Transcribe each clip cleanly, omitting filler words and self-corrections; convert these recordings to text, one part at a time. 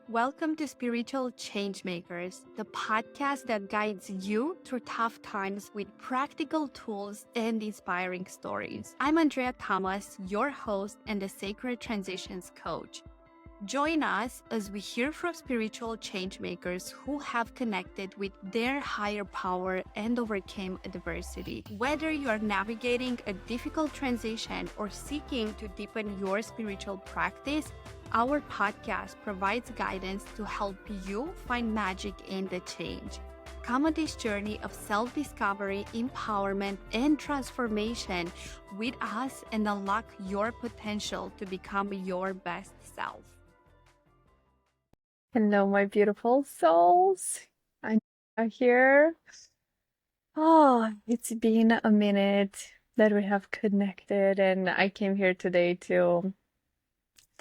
Welcome to Spiritual Changemakers, the podcast that guides you through tough times with practical tools and inspiring stories. I'm Andreea Tamas, your host and the Sacred Transitions Coach. Join us as we hear from spiritual changemakers who have connected with their higher power and overcame adversity. Whether you are navigating a difficult transition or seeking to deepen your spiritual practice, our podcast provides guidance to help you find magic in the change. Come on this journey of self-discovery, empowerment, and transformation with us and unlock your potential to become your best self. Hello, my beautiful souls. I'm here. Oh, it's been a minute that we have connected, and I came here today to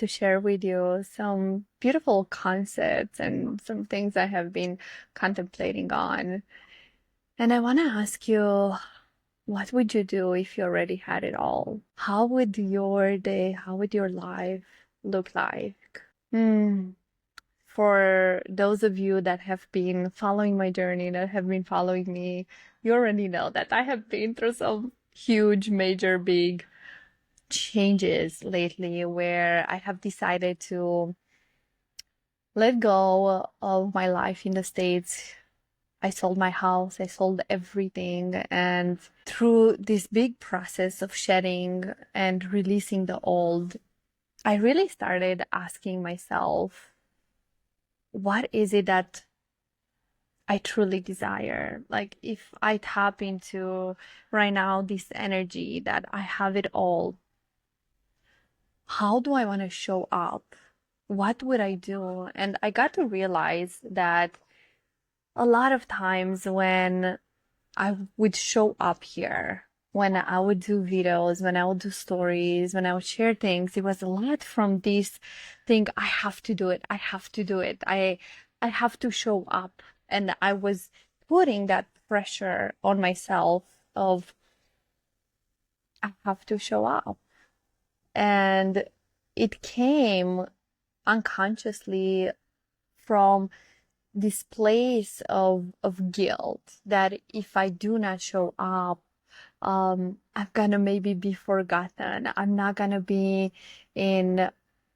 share with you some beautiful concepts and some things I have been contemplating on. And I want to ask you, what would you do if you already had it all? How would your day, how would your life look like? For those of you that have been following my journey, that have been following me, you already know that I have been through some huge, major, big changes lately where I have decided to let go of my life in the States. I sold my house, I sold everything. And through this big process of shedding and releasing the old, I really started asking myself, what is it that I truly desire? Like, if I tap into right now this energy that I have it all, how do I want to show up? What would I do? And I got to realize that a lot of times when I would show up here, when I would do videos, when I would do stories, when I would share things, it was a lot from this thing, I have to do it. I have to do it. I have to show up. And I was putting that pressure on myself of, I have to show up. And it came unconsciously from this place of guilt that if I do not show up, I'm gonna maybe be forgotten. I'm not gonna be in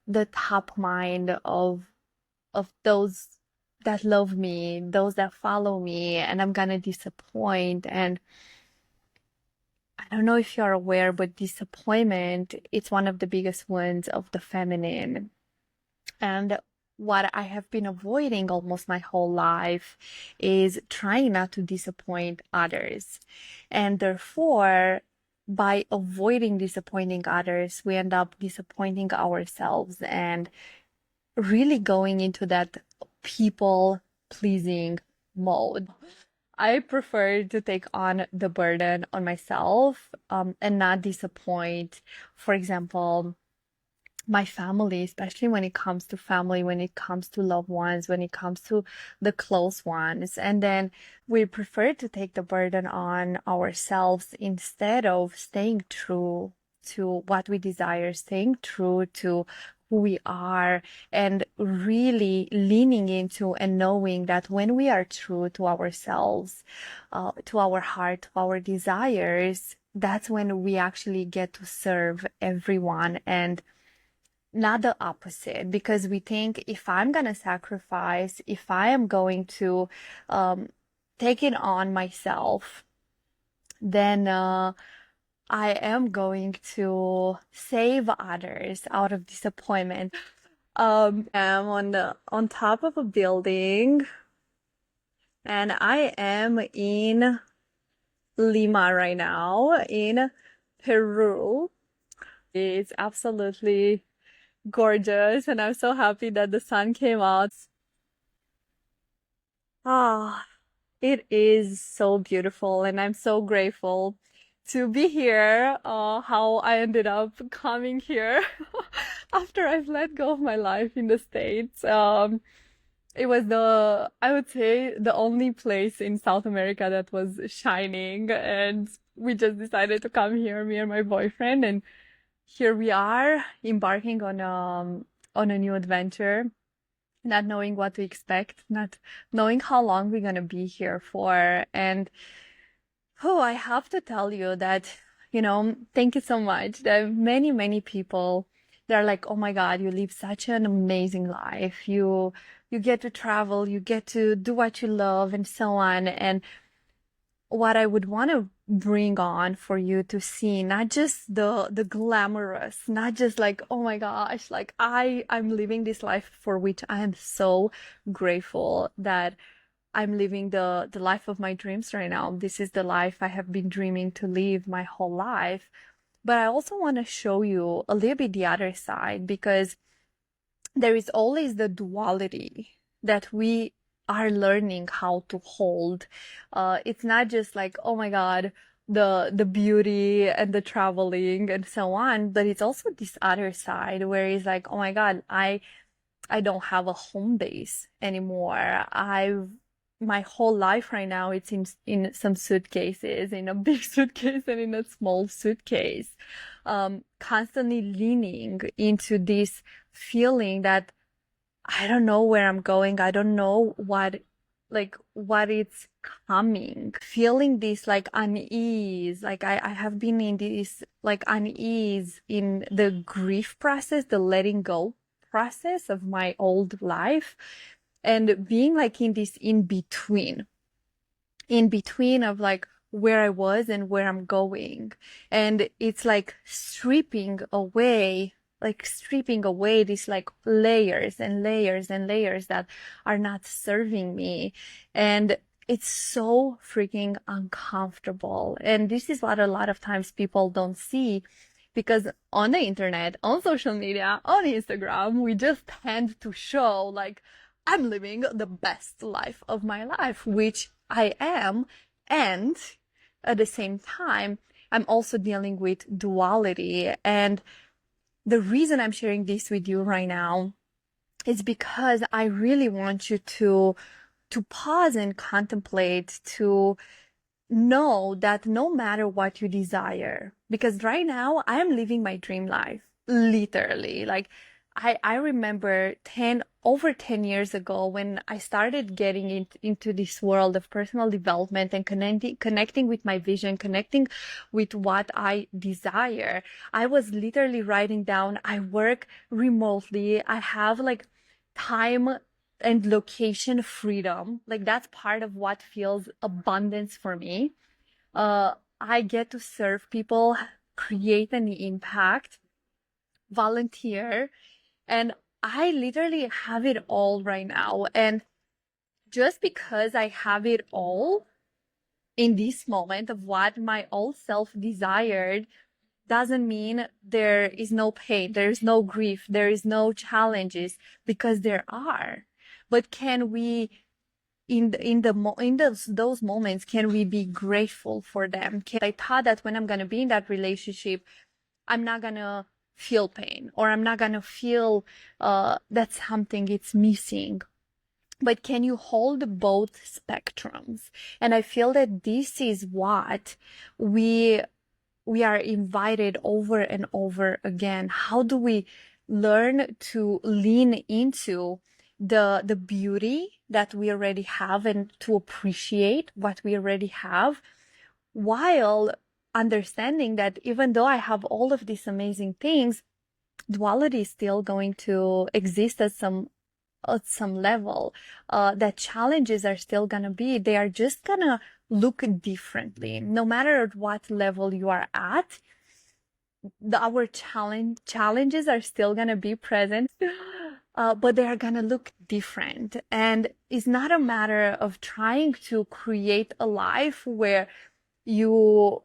the top mind of those that love me, those that follow me, and I'm gonna disappoint. And I don't know if you're aware, but disappointment, it's one of the biggest wounds of the feminine. And what I have been avoiding almost my whole life is trying not to disappoint others. And therefore, by avoiding disappointing others, we end up disappointing ourselves and really going into that people-pleasing mode. I prefer to take on the burden on myself and not disappoint, for example, my family, especially when it comes to family, when it comes to loved ones, when it comes to the close ones. And then we prefer to take the burden on ourselves instead of staying true to what we desire, staying true to who we are, and really leaning into and knowing that when we are true to ourselves, to our heart, to our desires, that's when we actually get to serve everyone and not the opposite, because we think if I'm going to sacrifice, if I am going to take it on myself, then I am going to save others out of disappointment. I'm on top of a building, and I am in Lima right now in Peru. It's absolutely gorgeous, and I'm so happy that the sun came out. It is so beautiful, and I'm so grateful to be here. How I ended up coming here after I've let go of my life in the States. It was I would say, the only place in South America that was shining, and we just decided to come here, me and my boyfriend, and here we are embarking on a new adventure. not knowing what to expect, not knowing how long we're going to be here for. And I have to tell you that, thank you so much. There are many, many people that are like, oh my God, you live such an amazing life. You get to travel, you get to do what you love and so on. And what I would want to bring on for you to see, not just the glamorous, not just like, oh my gosh, like I'm living this life for which I am so grateful that I'm living the life of my dreams right now. This is the life I have been dreaming to live my whole life. But I also want to show you a little bit the other side, because there is always the duality that we are learning how to hold. It's not just like, oh my God, the beauty and the traveling and so on, but it's also this other side where it's like, oh my God, I don't have a home base anymore. My whole life right now, it's in some suitcases, in a big suitcase and in a small suitcase, constantly leaning into this feeling that I don't know where I'm going. I don't know what it's coming. Feeling this like unease. Like I have been in this like unease in the grief process, the letting go process of my old life, and being like in this in between of like where I was and where I'm going. And it's like stripping away these like layers and layers and layers that are not serving me. And it's so freaking uncomfortable. And this is what a lot of times people don't see, because on the internet, on social media, on Instagram, we just tend to show like, I'm living the best life of my life, which I am. And at the same time, I'm also dealing with duality. And the reason I'm sharing this with you right now is because I really want you to pause and contemplate, to know that no matter what you desire, because right now I am living my dream life, literally. Like I remember over 10 years ago when I started getting into this world of personal development and connecting with my vision, connecting with what I desire. I was literally writing down, I work remotely. I have like time and location freedom. Like that's part of what feels abundance for me. I get to serve people, create an impact, volunteer, and I literally have it all right now. And just because I have it all in this moment of what my old self desired doesn't mean there is no pain, there is no grief, there is no challenges, because there are. But can we, in those moments, can we be grateful for them? I thought that when I'm gonna be in that relationship, I'm not gonna feel pain, or I'm not gonna feel that something is missing. But can you hold both spectrums? And I feel that this is what we are invited over and over again. How do we learn to lean into the beauty that we already have and to appreciate what we already have, while understanding that even though I have all of these amazing things, duality is still going to exist at some level. That challenges are still gonna be, they are just gonna look differently. No matter at what level you are at, our challenges are still gonna be present, but they are gonna look different. And it's not a matter of trying to create a life where you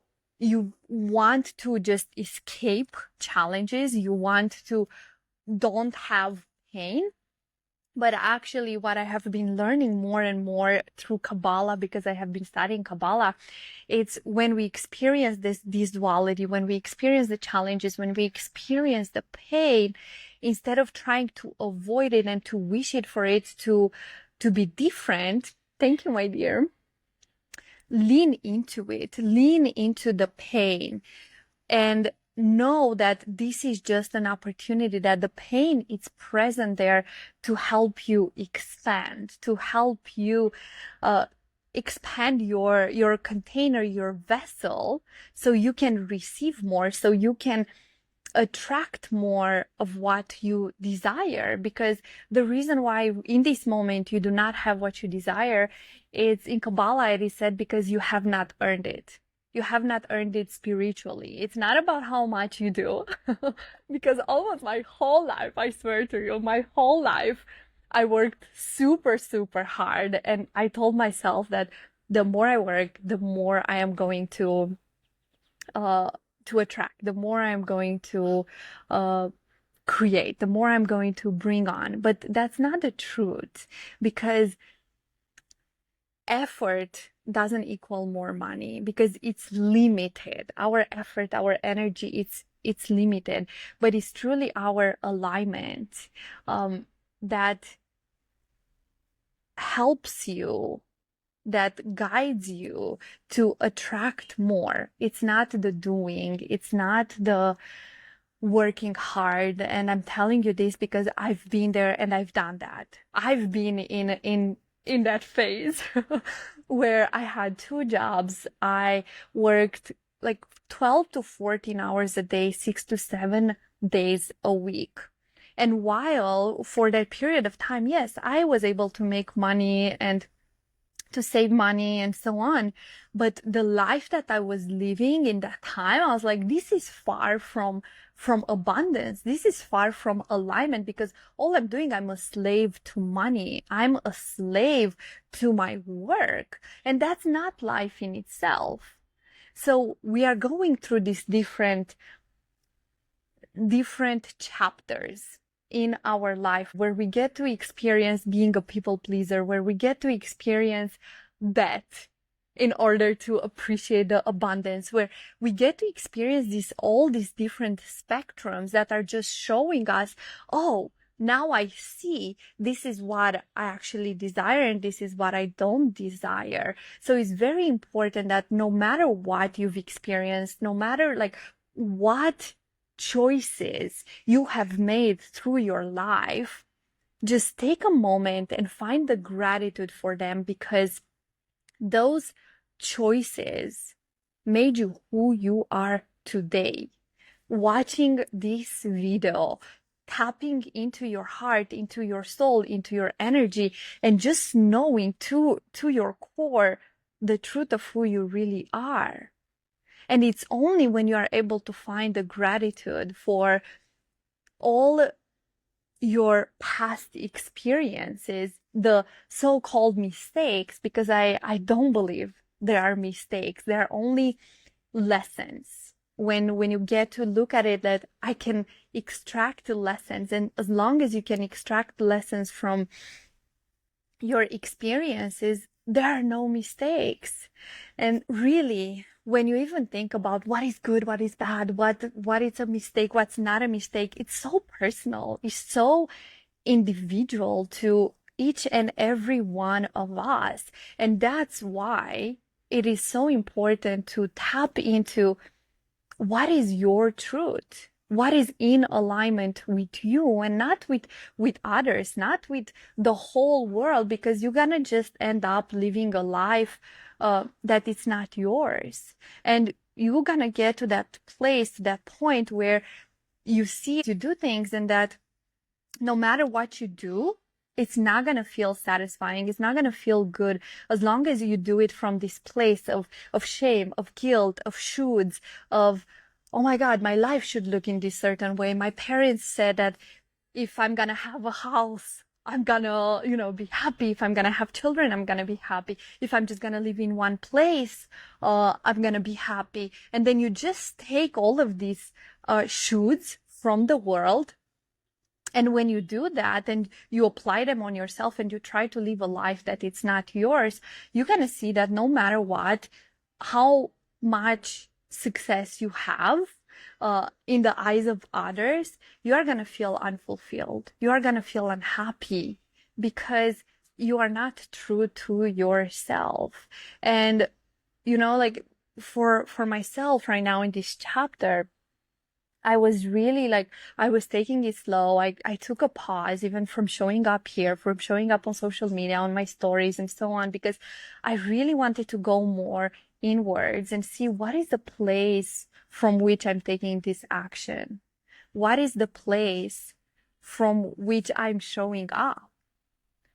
want to just escape challenges, you want to don't have pain. But actually, what I have been learning more and more through Kabbalah, because I have been studying Kabbalah, it's when we experience this duality, when we experience the challenges, when we experience the pain, instead of trying to avoid it and to wish it for it to be different. Thank you, my dear. Lean into it, lean into the pain, and know that this is just an opportunity, that the pain is present there to help you expand, to help you expand your container, your vessel, so you can receive more, so you can attract more of what you desire. Because the reason why in this moment you do not have what you desire is, in Kabbalah it is said, because you have not earned it. You have not earned it spiritually. It's not about how much you do. Because almost my whole life, I swear to you, my whole life, I worked super, super hard. And I told myself that the more I work, the more I am going to attract, the more I'm going to create, the more I'm going to bring on. But that's not the truth, because effort doesn't equal more money, because it's limited. Our effort, our energy, it's limited, but it's truly our alignment that helps you, that guides you to attract more. It's not the doing, it's not the working hard. And I'm telling you this because I've been there and I've done that. I've been in that phase where I had 2 jobs. I worked like 12 to 14 hours a day, 6 to 7 days a week. And while for that period of time, yes, I was able to make money and to save money and so on. But the life that I was living in that time, I was like, this is far from abundance. This is far from alignment, because all I'm doing, I'm a slave to money. I'm a slave to my work. And that's not life in itself. So we are going through these different chapters in our life, where we get to experience being a people pleaser, where we get to experience that in order to appreciate the abundance, where we get to experience all these different spectrums that are just showing us, oh, now I see this is what I actually desire and this is what I don't desire. So it's very important that no matter what you've experienced, no matter like what choices you have made through your life, just take a moment and find the gratitude for them, because those choices made you who you are today. Watching this video, tapping into your heart, into your soul, into your energy, and just knowing to your core the truth of who you really are. And it's only when you are able to find the gratitude for all your past experiences, the so-called mistakes, because I don't believe there are mistakes. There are only lessons. When you get to look at it, that I can extract the lessons, and as long as you can extract lessons from your experiences, there are no mistakes. And really, when you even think about what is good, what is bad, what is a mistake, what's not a mistake, it's so personal. It's so individual to each and every one of us. And that's why it is so important to tap into what is your truth, what is in alignment with you, and not with others, not with the whole world, because you're gonna just end up living a life that it's not yours. And you're gonna get to that place, to that point where you see you do things, and that no matter what you do, it's not going to feel satisfying. It's not going to feel good as long as you do it from this place of shame, of guilt, of shoulds, of, oh my God, my life should look in this certain way. My parents said that if I'm going to have a house, I'm going to, be happy. If I'm going to have children, I'm going to be happy. If I'm just going to live in one place, I'm going to be happy. And then you just take all of these shoulds from the world. And when you do that and you apply them on yourself and you try to live a life that it's not yours, you're going to see that no matter what, how much success you have in the eyes of others, you are going to feel unfulfilled. You are going to feel unhappy because you are not true to yourself. And, like for myself right now in this chapter, I was really like, I was taking it slow. I took a pause even from showing up here, from showing up on social media, on my stories and so on, because I really wanted to go more inwards and see what is the place from which I'm taking this action. What is the place from which I'm showing up?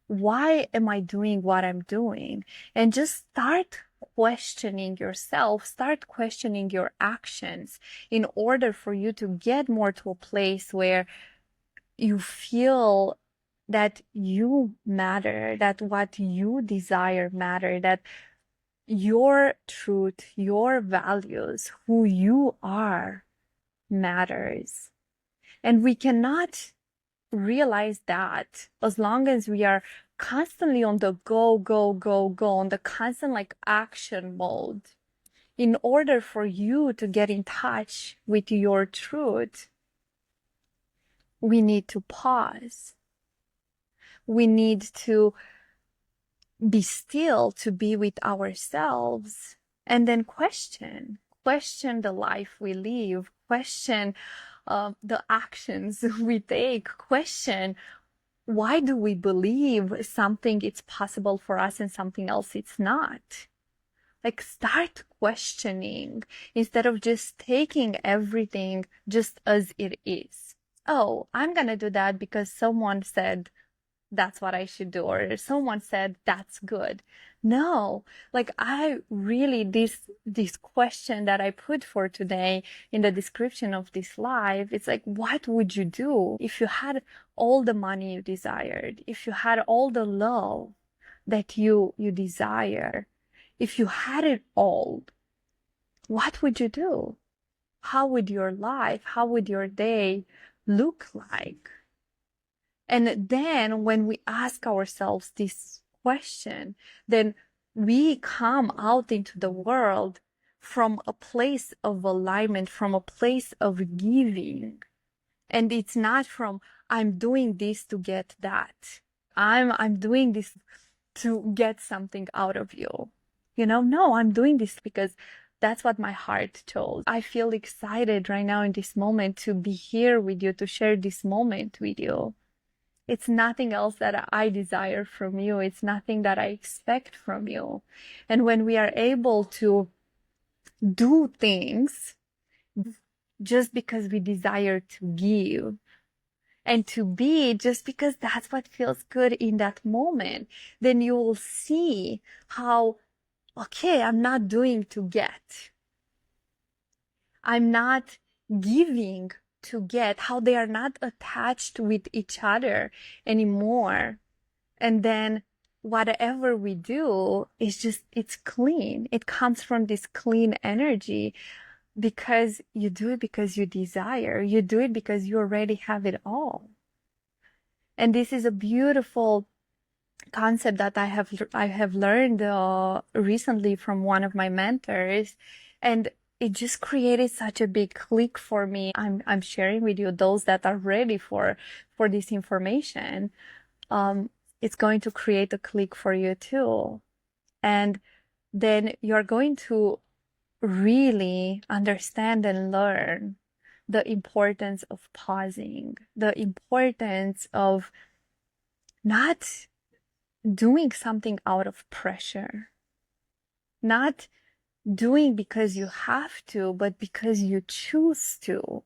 Why am I doing what I'm doing? And just start questioning yourself, start questioning your actions in order for you to get more to a place where you feel that you matter, that what you desire matter, that your truth, your values, who you are matters. And we cannot realize that as long as we are constantly on the go, go, go, go, on the constant like action mode. In order for you to get in touch with your truth, we need to pause. We need to be still, to be with ourselves, and then question the life we live, question the actions we take, question why do we believe something it's possible for us and something else it's not. Like, start questioning instead of just taking everything just as it is. Oh, I'm gonna do that because someone said that's what I should do, or someone said that's good. No, like, I really, this question that I put for today in the description of this live, it's like, what would you do if you had all the money you desired, if you had all the love that you desire, if you had it all? What would you do? How would your life, how would your day look like? And then when we ask ourselves this question, then we come out into the world from a place of alignment, from a place of giving. And it's not from, I'm doing this to get that. I'm doing this to get something out of you. No, I'm doing this because that's what my heart chose. I feel excited right now in this moment to be here with you, to share this moment with you. It's nothing else that I desire from you. It's nothing that I expect from you. And when we are able to do things just because we desire to give and to be just because that's what feels good in that moment, then you will see how, okay, I'm not doing to get. I'm not giving to get, how they are not attached with each other anymore. And then whatever we do is just, it's clean. It comes from this clean energy because you do it because you desire. You do it because you already have it all. And this is a beautiful concept that I have learned recently from one of my mentors, and it just created such a big click for me. I'm sharing with you those that are ready for this information. It's going to create a click for you too, and then you're going to really understand and learn the importance of pausing, the importance of not doing something out of pressure, not doing because you have to, but because you choose to,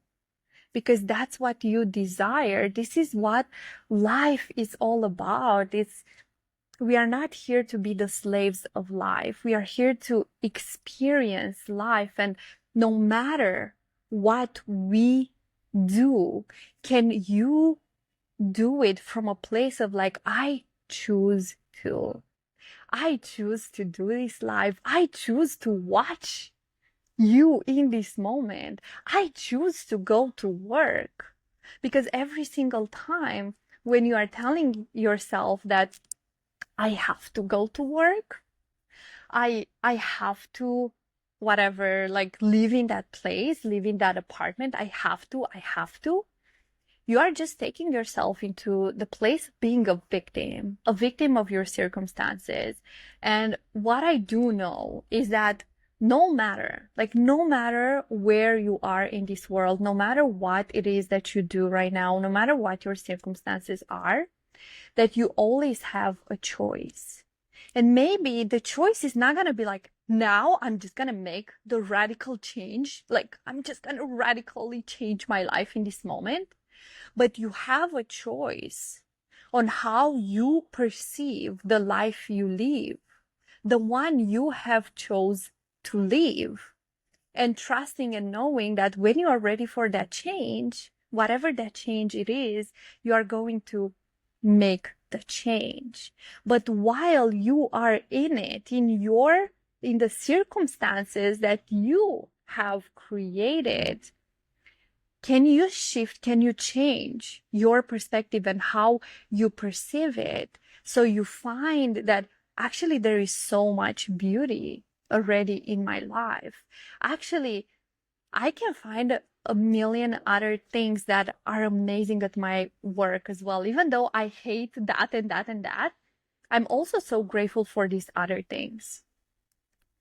because that's what you desire. This is what life is all about. We are not here to be the slaves of life. We are here to experience life. And no matter what we do, can you do it from a place of like, I choose to. I choose to do this live. I choose to watch you in this moment. I choose to go to work. Because every single time when you are telling yourself that I have to go to work, I have to, whatever, like live in that place, live in that apartment, I have to, you are just taking yourself into the place of being a victim of your circumstances. And what I do know is that no matter where you are in this world, no matter what it is that you do right now, no matter what your circumstances are, that you always have a choice. And maybe the choice is not going to be like, now I'm just going to make the radical change. Like, I'm just going to radically change my life in this moment. But you have a choice on how you perceive the life you live, the one you have chose to live, and trusting and knowing that when you are ready for that change, whatever that change it is, you are going to make the change. But while you are in it, in the circumstances that you have created, can you shift, can you change your perspective and how you perceive it? So you find that actually there is so much beauty already in my life. Actually, I can find a million other things that are amazing at my work as well. Even though I hate that and that and that, I'm also so grateful for these other things.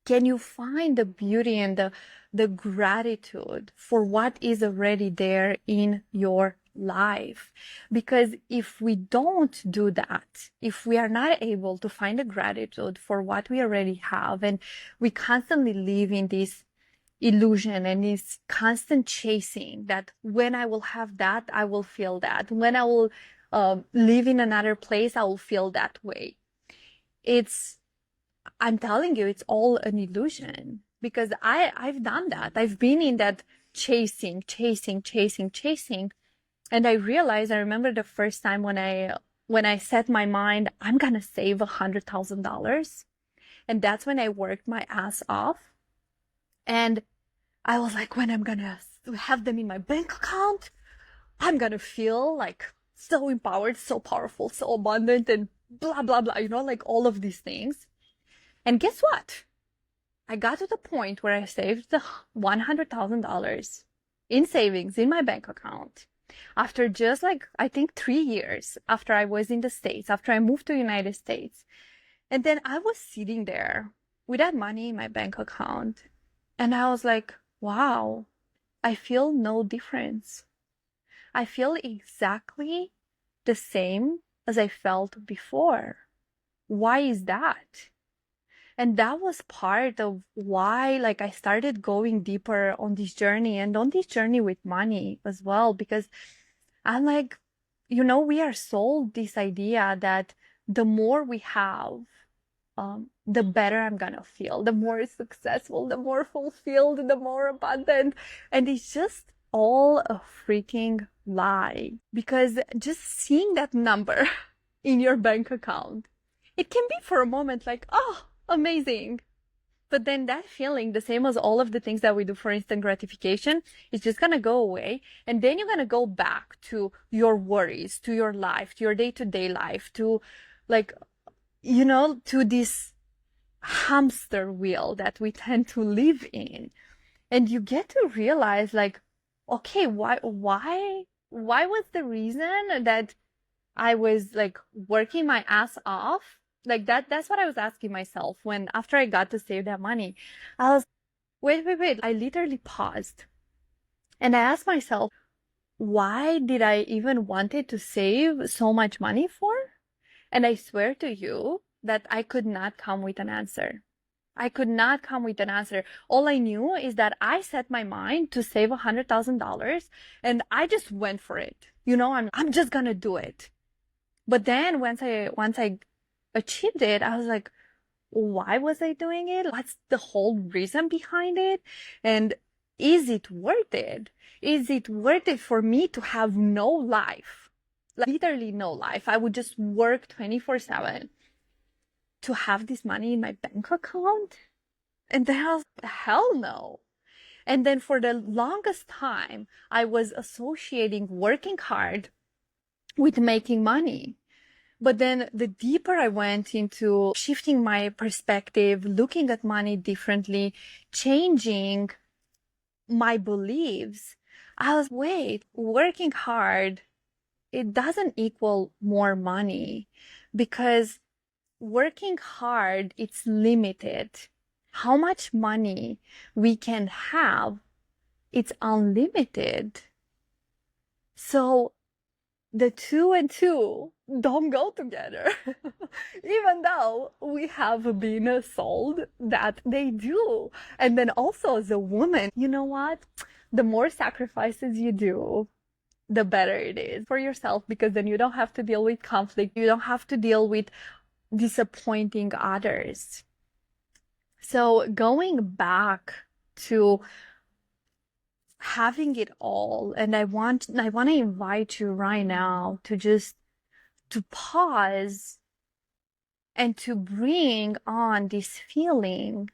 Can you find the beauty and the gratitude for what is already there in your life? Because if we don't do that, if we are not able to find the gratitude for what we already have, and we constantly live in this illusion and this constant chasing that when I will have that, I will feel that. When I will live in another place, I will feel that way. I'm telling you, it's all an illusion, because I've done that. I've been in that chasing. And I remember the first time when I set my mind, I'm going to save $100,000. And that's when I worked my ass off. And I was like, when I'm going to have them in my bank account, I'm going to feel like so empowered, so powerful, so abundant, and blah, blah, blah, like all of these things. And guess what? I got to the point where I saved the $100,000 in savings in my bank account after just I think 3 years after I was in the States, after I moved to the United States. And then I was sitting there with that money in my bank account. And I was like, wow, I feel no difference. I feel exactly the same as I felt before. Why is that? And that was part of why, I started going deeper on this journey, and on this journey with money as well, because I'm like, we are sold this idea that the more we have, the better I'm gonna feel, the more successful, the more fulfilled, the more abundant. And it's just all a freaking lie, because just seeing that number in your bank account, it can be for a moment like, oh, amazing. But then that feeling, the same as all of the things that we do for instant gratification, is just going to go away. And then you're going to go back to your worries, to your life, to your day-to-day life, to to this hamster wheel that we tend to live in. And you get to realize okay, why was the reason that I was working my ass off? That's what I was asking myself when, after I got to save that money, I was, wait. I literally paused and I asked myself, why did I even wanted to save so much money for? And I swear to you that I could not come with an answer. I could not come with an answer. All I knew is that I set my mind to save $100,000 and I just went for it. I'm just gonna do it. But then once I achieved it, I was like, why was I doing it? What's the whole reason behind it? And is it worth it? Is it worth it for me to have no life? Literally no life. I would just work 24/7 to have this money in my bank account? And then I was, hell no. And then for the longest time, I was associating working hard with making money. But then the deeper I went into shifting my perspective, looking at money differently, changing my beliefs, I was, wait, working hard, it doesn't equal more money, because working hard, it's limited. how much money we can have. It's unlimited. So the two and two don't go together, even though we have been sold that they do. And then also as a woman, you know what? The more sacrifices you do, the better it is for yourself, because then you don't have to deal with conflict. You don't have to deal with disappointing others. So going back to having it all, and I want to invite you right now to just to pause and to bring on this feeling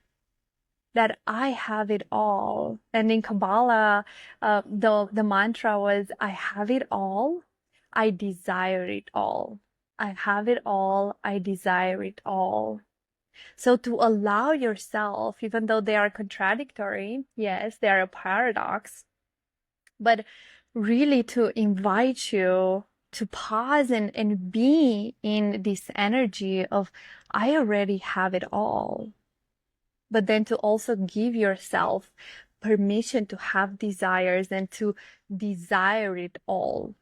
that I have it all. And in Kabbalah, the mantra was, I have it all, I desire it all. I have it all, I desire it all. So to allow yourself, even though they are contradictory, yes, they are a paradox, but really to invite you to pause and be in this energy of, I already have it all. But then to also give yourself permission to have desires and to desire it all.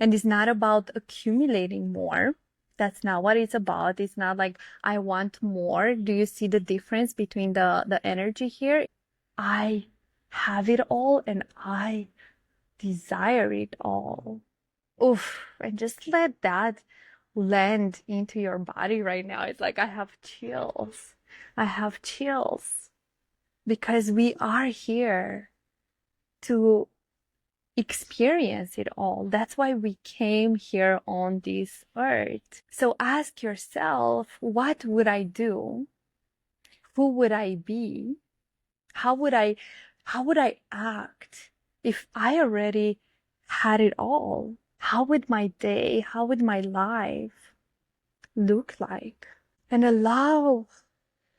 And it's not about accumulating more. That's not what it's about. It's not like, I want more. Do you see the difference between the energy here? I have it all and I desire it all. Oof. And just let that land into your body right now. It's like I have chills. I have chills because we are here to experience it all. That's why we came here on this earth. So ask yourself, what would I do? Who would I be? How would I act if I already had it all? How would my day, how would my life look like? And allow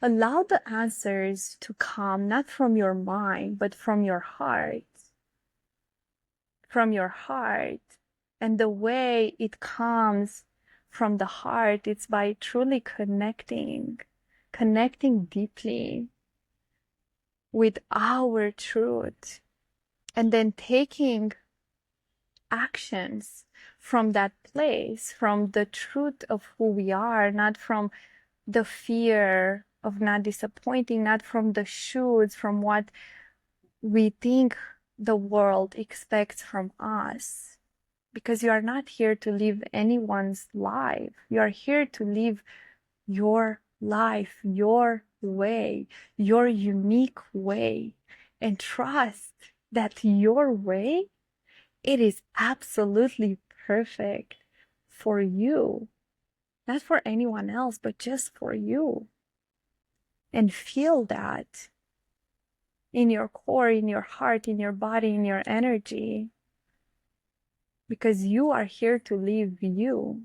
the answers to come not from your mind, but from your heart. From your heart. And the way it comes from the heart, it's by truly connecting deeply with our truth, and then taking actions from that place, from the truth of who we are, not from the fear of not disappointing, not from the shoulds, from what we think the world expects from us. Because you are not here to live anyone's life. You are here to live your life, your way, your unique way. And trust that your way, it is absolutely perfect for you. Not for anyone else, but just for you. And feel that in your core, in your heart, in your body, in your energy. Because you are here to live you.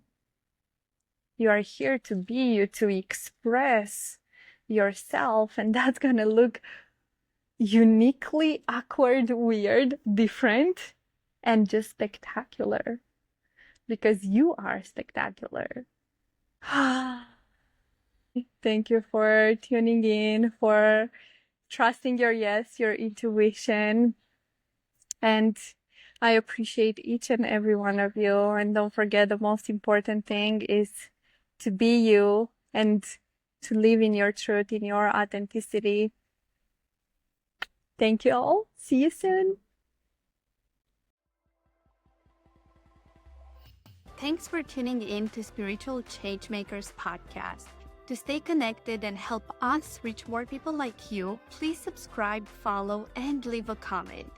You are here to be you, to express yourself. And that's going to look uniquely awkward, weird, different, and just spectacular. Because you are spectacular. Thank you for tuning in, for trusting your yes, your intuition. And I appreciate each and every one of you. And don't forget, the most important thing is to be you and to live in your truth, in your authenticity. Thank you all. See you soon. Thanks for tuning in to Spiritual Changemakers podcast. To stay connected and help us reach more people like you, please subscribe, follow, and leave a comment.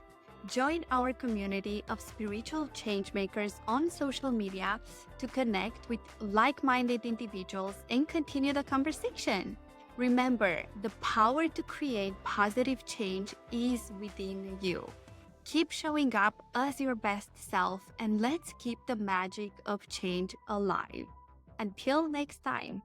Join our community of spiritual changemakers on social media to connect with like-minded individuals and continue the conversation. Remember, the power to create positive change is within you. Keep showing up as your best self, and let's keep the magic of change alive. Until next time.